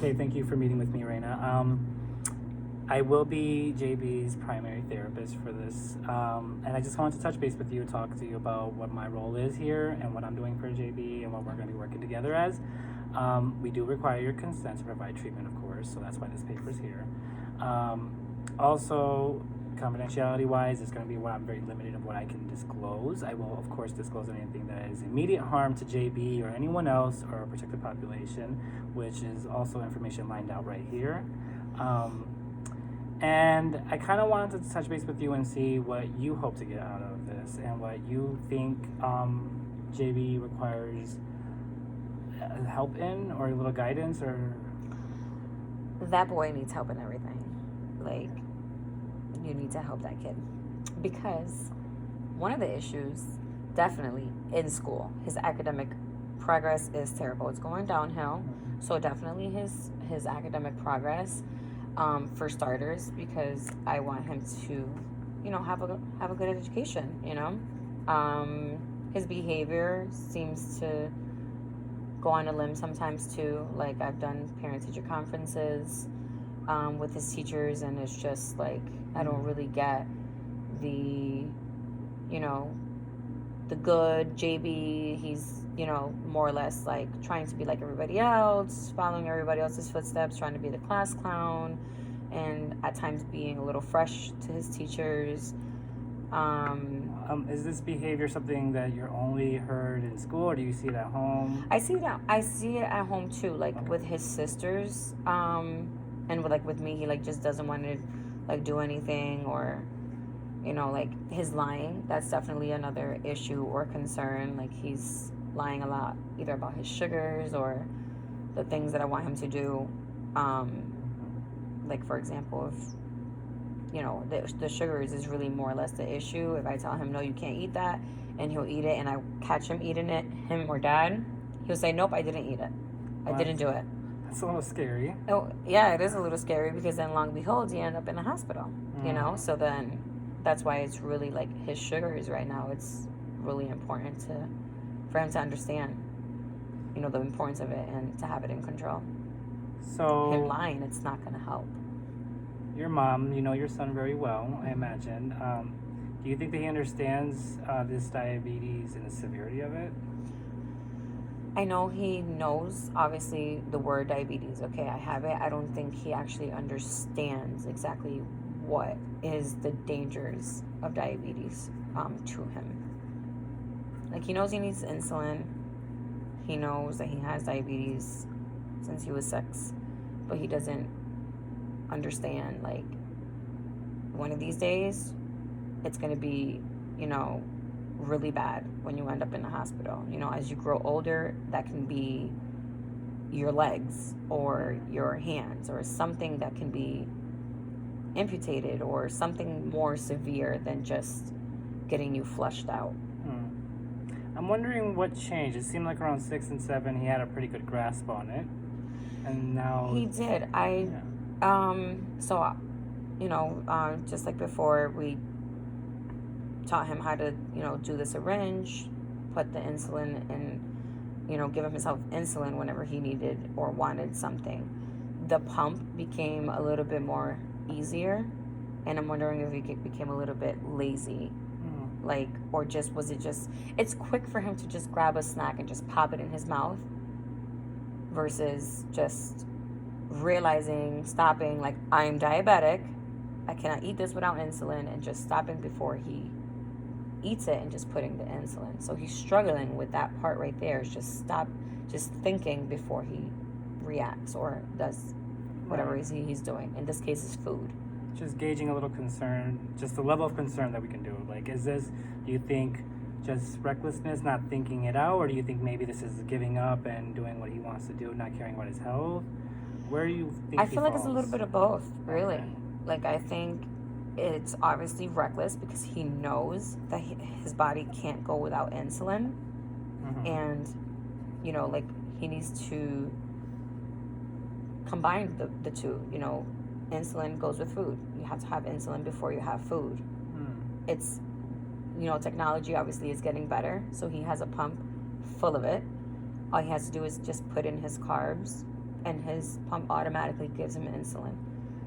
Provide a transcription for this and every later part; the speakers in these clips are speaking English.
Okay, thank you for meeting with me, Raina. I will be JB's primary therapist for this, and I just wanted to touch base with you and talk to you about what my role is here and what I'm doing for JB and what we're going to be working together as. We do require your consent to provide treatment, of course, so that's why this paper is here. Also, confidentiality-wise, it's going to be what I'm very limited of what I can disclose. I will, of course, disclose anything that is immediate harm to JB or anyone else or a protected population, which is also information lined out right here. And I kind of wanted to touch base with you and see what you hope to get out of this and what you think JB requires help in or a little guidance or... That boy needs help in everything. Like, you need to help that kid. Because one of the issues, definitely in school, his academic progress is terrible. It's going downhill. So definitely his academic progress, for starters, because I want him to, have a good education. His behavior seems to go on a limb sometimes too. Like, I've done parent-teacher conferences with his teachers, and it's just like I don't really get the good JB. He's more or less like trying to be like everybody else, following everybody else's footsteps, trying to be the class clown, and at times being a little fresh to his teachers. Is this behavior something that you're only heard in school, or do you see it at home? I see it at home too, like okay. With his sisters, and with me, he just doesn't want to do anything, or his lying. That's definitely another issue or concern. Like, he's lying a lot, either about his sugars or the things that I want him to do. For example, if the sugars is really more or less the issue. If I tell him, no, you can't eat that, and he'll eat it, and I catch him eating it, him or dad, he'll say, nope, I didn't eat it. I didn't do it. That's a little scary. Oh, yeah, it is a little scary, because then long behold, you end up in the hospital, So then that's why it's really his sugars right now. It's really important for him to understand, the importance of it and to have it in control. So him lying, it's not going to help. Your mom, you know your son very well, I imagine. Do you think that he understands this diabetes and the severity of it? I know he knows, obviously, the word diabetes. Okay, I have it. I don't think he actually understands exactly what is the dangers of diabetes to him. He knows he needs insulin. He knows that he has diabetes since he was 6, but he doesn't understand, one of these days, it's going to be, really bad when you end up in the hospital. As you grow older, that can be your legs or your hands or something that can be amputated or something more severe than just getting you flushed out. I'm wondering what changed. It seemed like around 6 and 7 he had a pretty good grasp on it, and now he did. Just like before, we taught him how to do the syringe, put the insulin in, give himself insulin whenever he needed or wanted something. The pump became a little bit more easier, and I'm wondering if he became a little bit lazy. Or it's quick for him to just grab a snack and just pop it in his mouth versus just realizing, stopping, I'm diabetic, I cannot eat this without insulin, and just stopping before he eats it and just putting the insulin. So he's struggling with that part right there. Is just thinking before he reacts or does whatever he's doing. In this case, is food. Just gauging a little concern, just the level of concern that we can do. Do you think just recklessness, not thinking it out, or do you think maybe this is giving up and doing what he wants to do, not caring about his health? Where do you think I feel like it's a little bit of both, really. Okay. I think it's obviously reckless because he knows that his body can't go without insulin. Mm-hmm. And, he needs to combine the two. Insulin goes with food. You have to have insulin before you have food. It's, technology obviously is getting better. So he has a pump full of it. All he has to do is just put in his carbs and his pump automatically gives him insulin.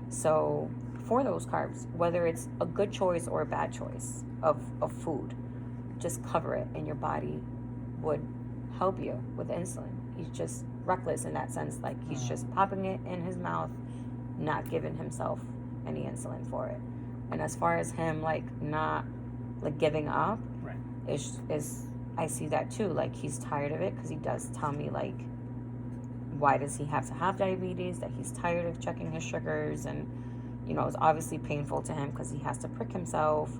So for those carbs, whether it's a good choice or a bad choice of food, just cover it, and your body would help you with insulin. He's just reckless in that sense. Like, he's just popping it in his mouth, not giving himself any insulin for it. And as far as him, like, not, like, giving up, right, is I see that too. Like, he's tired of it, because he does tell me, like, why does he have to have diabetes, that he's tired of checking his sugars, and, you know, it's obviously painful to him because he has to prick himself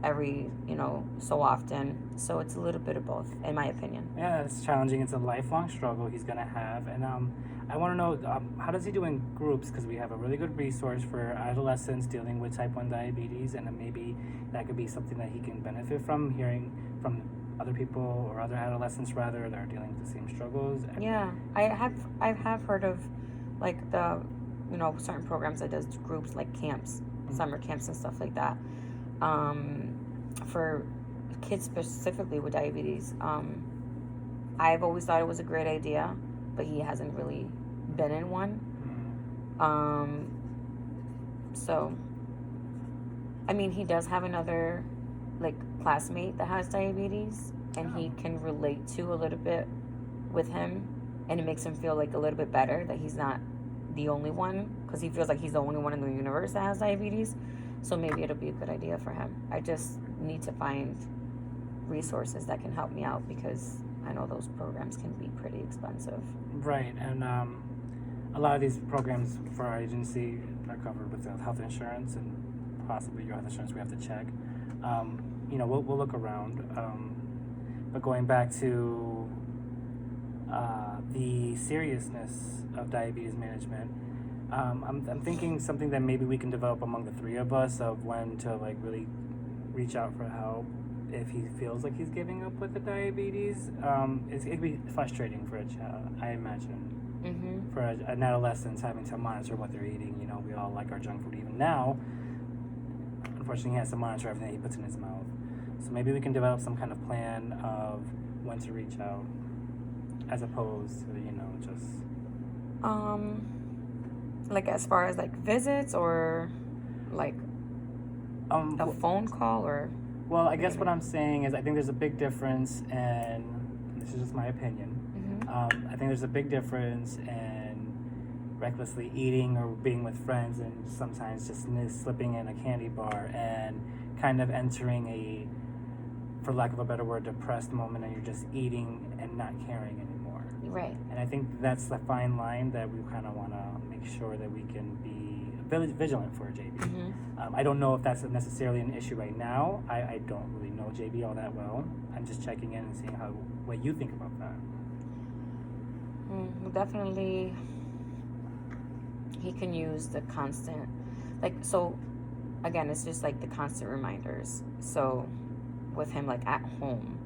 every, you know, so often. So it's a little bit of both, in my opinion. Yeah, it's challenging. It's a lifelong struggle he's gonna have. And I want to know, how does he do in groups? Because we have a really good resource for adolescents dealing with type 1 diabetes, and then maybe that could be something that he can benefit from, hearing from other people, or other adolescents rather, that are dealing with the same struggles. Yeah, I have heard of, like, the, you know, certain programs that does groups, like camps, summer camps and stuff like that, for kids specifically with diabetes. I've always thought it was a great idea, but he hasn't really been in one. So, I mean, he does have another, like, classmate that has diabetes, and he can relate to a little bit with him, and it makes him feel like a little bit better that he's not the only one, because he feels like he's the only one in the universe that has diabetes. So maybe it'll be a good idea for him. I just need to find resources that can help me out, because I know those programs can be pretty expensive. Right, and a lot of these programs for our agency are covered with health insurance, and possibly your health insurance we have to check. You know, we'll look around. But going back to the seriousness of diabetes management, I'm thinking something that maybe we can develop among the three of us, of when to, like, really reach out for help if he feels like he's giving up with the diabetes. It can be frustrating for a child, I imagine. For an adolescent, having to monitor what they're eating. You know, we all like our junk food even now. Unfortunately, he has to monitor everything he puts in his mouth. So maybe we can develop some kind of plan of when to reach out, as opposed to, you know, just... like, as far as, like, visits, or, like, a phone call, or... Well, I guess what I'm saying is, I think there's a big difference, and this is just my opinion, I think there's a big difference in recklessly eating or being with friends, and sometimes just slipping in a candy bar and kind of entering a, for lack of a better word, depressed moment, and you're just eating and not caring anymore. Right. And I think that's the fine line that we kind of want to make sure that we can be vigilant for, JB. I don't know if that's necessarily an issue right now. I don't really know JB all that well. I'm just checking in and seeing what you think about that. Definitely, he can use the constant, like, so, again, it's just, like, the constant reminders. So, with him, like, at home,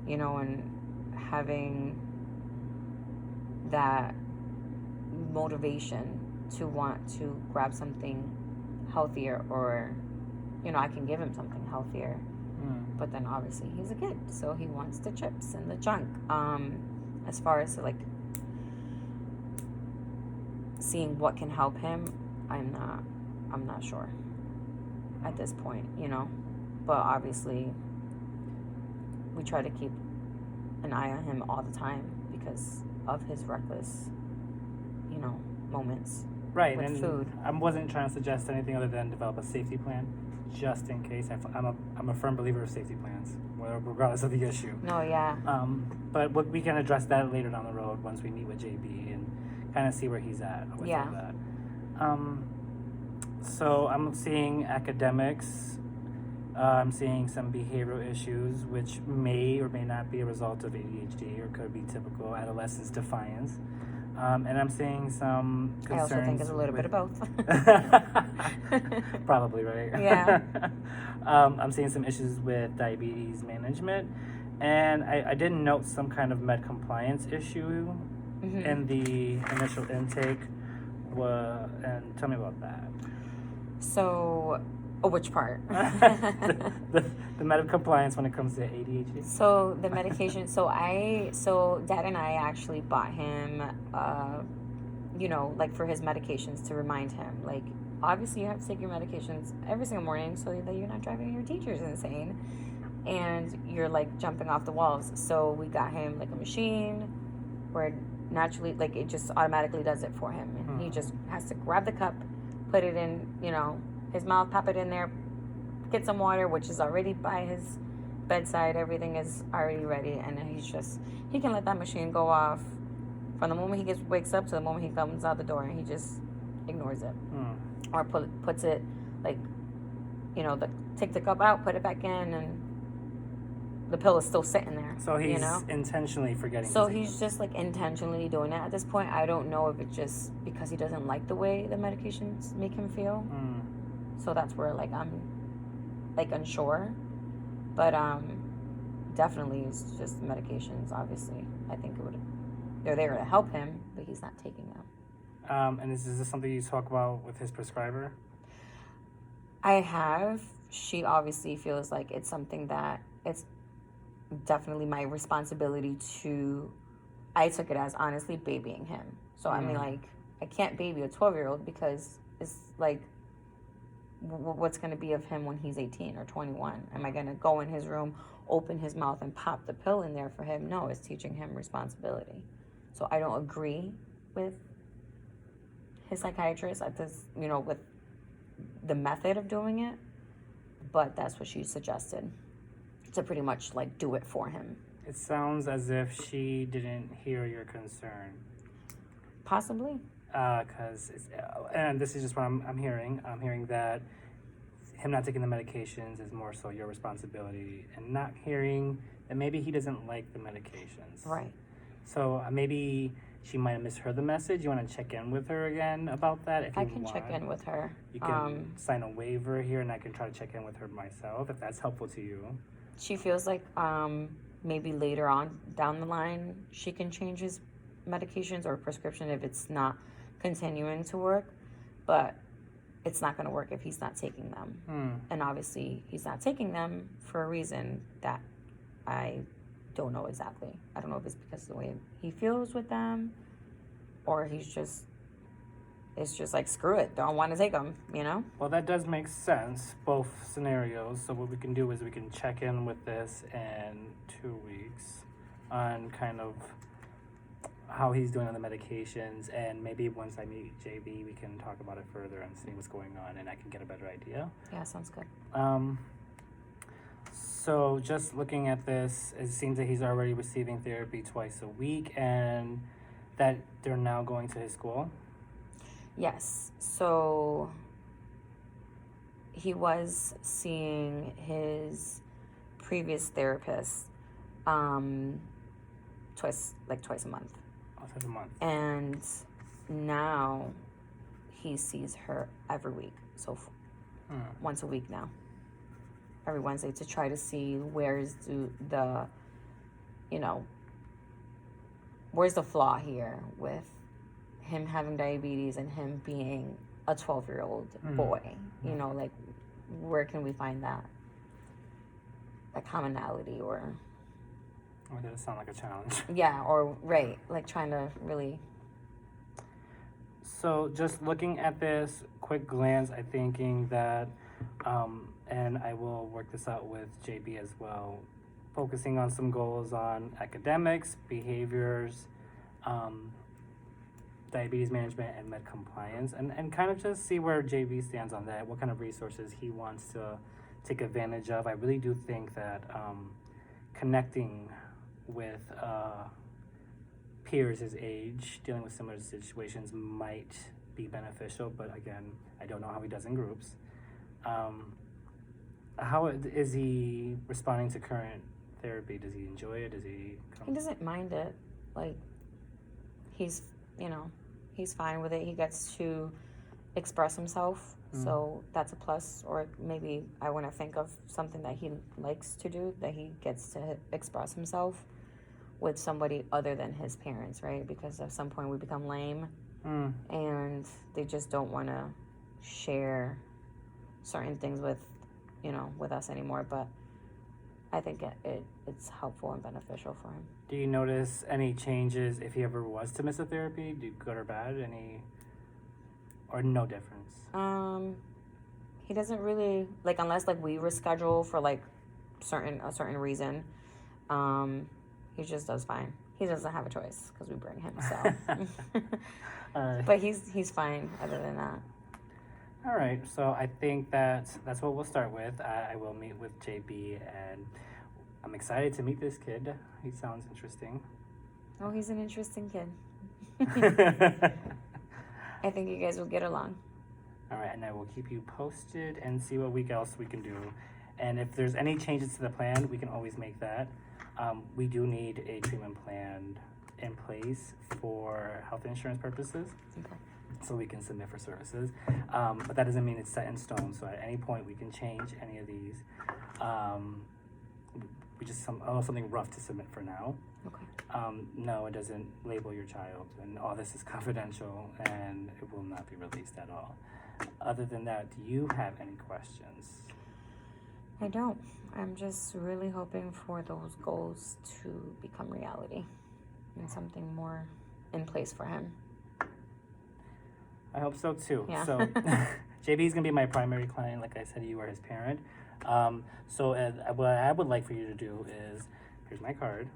you know, and having that motivation to want to grab something healthier, or, you know, I can give him something healthier. But then obviously he's a kid, so he wants the chips and the junk. As far as, like, seeing what can help him, I'm not sure at this point, you know. But obviously we try to keep an eye on him all the time because of his reckless, you know, moments. Right, with and food. I wasn't trying to suggest anything other than develop a safety plan, just in case. I'm a firm believer of safety plans, regardless of the issue. No, yeah. But we can address that later down the road once we meet with JB and kind of see where he's at with all that. So I'm seeing academics. I'm seeing some behavioral issues, which may or may not be a result of ADHD, or could be typical adolescence defiance. And I'm seeing some concerns. I also think it's a little bit of both. Probably, right? Yeah. I'm seeing some issues with diabetes management. And I did note some kind of med compliance issue in the initial intake. And tell me about that. So, which part? the med compliance when it comes to ADHD. So the medication. So Dad and I actually bought him you know, like for his medications to remind him, like, obviously you have to take your medications every single morning so that you're not driving your teachers insane and you're like jumping off the walls. So we got him like a machine where naturally, like, it just automatically does it for him, and he just has to grab the cup, put it in, you know, his mouth, pop it in there, get some water, which is already by his bedside. Everything is already ready, and then he can let that machine go off from the moment he wakes up to the moment he comes out the door, and he just ignores it. Or puts it, like, you know, take the cup out, put it back in, and the pill is still sitting there. So he's, you know, intentionally forgetting. So he's just like intentionally doing it at this point. I don't know if it's just because he doesn't like the way the medications make him feel. So that's where, like, I'm like unsure. But definitely it's just medications. Obviously, I think they're there to help him, but he's not taking them. And is this something you talk about with his prescriber? I have. She obviously feels like it's something that it's definitely my responsibility to. I took it as honestly babying him. So I mean, like, I can't baby a 12-year-old because it's like, what's going to be of him when he's 18 or 21? Am I going to go in his room, open his mouth, and pop the pill in there for him? No, it's teaching him responsibility. So I don't agree with his psychiatrist at this, you know, with the method of doing it, but that's what she suggested, to pretty much like do it for him. It sounds as if she didn't hear your concern. Possibly. Because and this is just what I'm hearing. I'm hearing that him not taking the medications is more so your responsibility, and not hearing that maybe he doesn't like the medications. Right. So maybe she might have misheard the message. You want to check in with her again about that? If you I can check in with her. You can sign a waiver here, and I can try to check in with her myself if that's helpful to you. She feels like maybe later on down the line she can change his medications or prescription if it's not continuing to work, but it's not going to work if he's not taking them. And obviously he's not taking them for a reason that I don't know exactly. I don't know if it's because of the way he feels with them, or it's just like, screw it, don't want to take them, you know? Well, that does make sense, both scenarios. So what we can do is we can check in with this in 2 weeks on kind of how he's doing on the medications, and maybe once I meet JB, we can talk about it further and see what's going on, and I can get a better idea. Yeah, sounds good. So just looking at this, it seems that he's already receiving therapy twice a week, and that they're now going to his school. Yes. So he was seeing his previous therapist twice a month. Twice a month. And now he sees her every week. So once a week now. Every Wednesday, to try to see where's the where's the flaw here with him having diabetes and him being a 12-year-old boy. You know, like, where can we find that commonality, or did it sound like a challenge? Yeah, or right, like trying to really. So just looking at this quick glance, I'm thinking that and I will work this out with JB as well, focusing on some goals on academics, behaviors, diabetes management, and med compliance, and kind of just see where JB stands on that, what kind of resources he wants to take advantage of. I really do think that connecting with peers his age, dealing with similar situations might be beneficial, but again, I don't know how he does in groups. How is he responding to current therapy? Does he enjoy it? He doesn't mind it. Like, he's fine with it. He gets to express himself, so that's a plus. Or maybe I want to think of something that he likes to do, that he gets to express himself with somebody other than his parents, right? Because at some point we become lame, and they just don't want to share certain things with us anymore. But I think it's helpful and beneficial for him. Do you notice any changes if he ever was to miss a therapy? Do good or bad? Any, or no difference? He doesn't really like unless like we reschedule for like a certain reason. He just does fine. He doesn't have a choice because we bring him. So, but he's fine other than that. All right, so I think that's what we'll start with. I will meet with JB, and I'm excited to meet this kid. He sounds interesting. Oh, he's an interesting kid. I think you guys will get along. All right, and I will keep you posted and see what else we can do. And if there's any changes to the plan, we can always make that. We do need a treatment plan in place for health insurance purposes. Okay. So we can submit for services, but that doesn't mean it's set in stone. So at any point we can change any of these. We just something rough to submit for now. Okay. No, it doesn't label your child, and all this is confidential, and it will not be released at all. Other than that, do you have any questions? I don't. I'm just really hoping for those goals to become reality and something more in place for him. I hope so too. Yeah. So JB is gonna be my primary client. Like I said, you are his parent. So what I would like for you to do is, here's my card.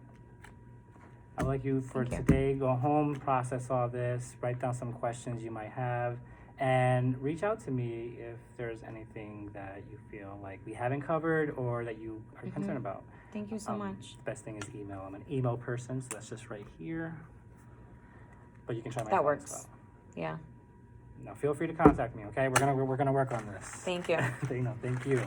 I'd like you for today, go home, process all this, write down some questions you might have, and reach out to me if there's anything that you feel like we haven't covered or that you are concerned about. Thank you so much. The best thing is email. I'm an email person, so that's just right here. But you can try my That phone works. as well. Yeah. Now feel free to contact me, okay? We're gonna work on this. Thank you. Thank you.